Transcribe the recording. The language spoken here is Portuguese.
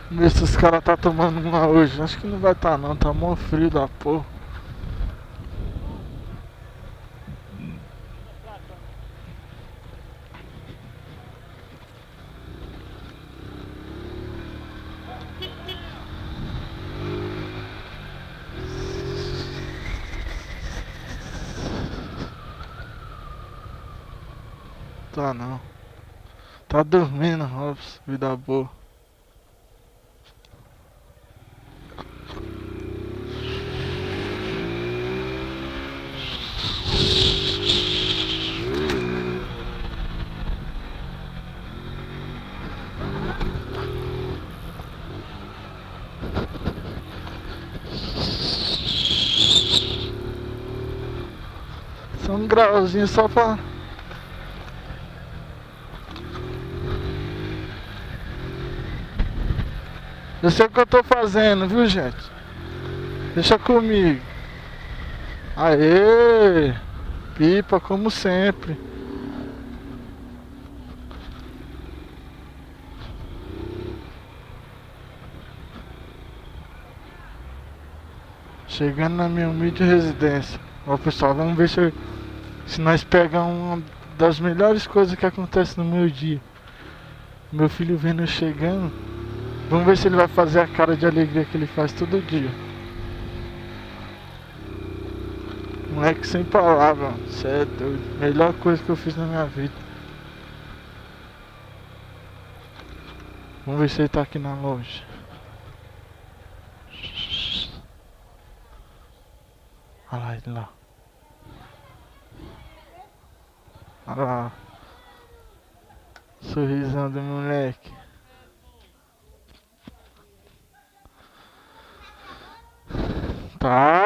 Vamos ver se os caras tá tomando uma hoje. Acho que não vai tá não, tá mó frio da porra. Tá não. Tá dormindo, Robson. Vida boa. Só um grauzinho só pra... Eu sei o que eu tô fazendo, viu, gente? Deixa comigo. Aê! Pipa, como sempre. Chegando na minha humilde residência. Ó, pessoal, vamos ver se nós pegamos uma das melhores coisas que acontece no meu dia. Meu filho vendo eu chegando. Vamos ver se ele vai fazer a cara de alegria que ele faz todo dia. Moleque sem palavra, cê é doido. Melhor coisa que eu fiz na minha vida. Vamos ver se ele tá aqui na loja. Olha lá ele lá. Olha lá. Sorrisão do moleque. Tá.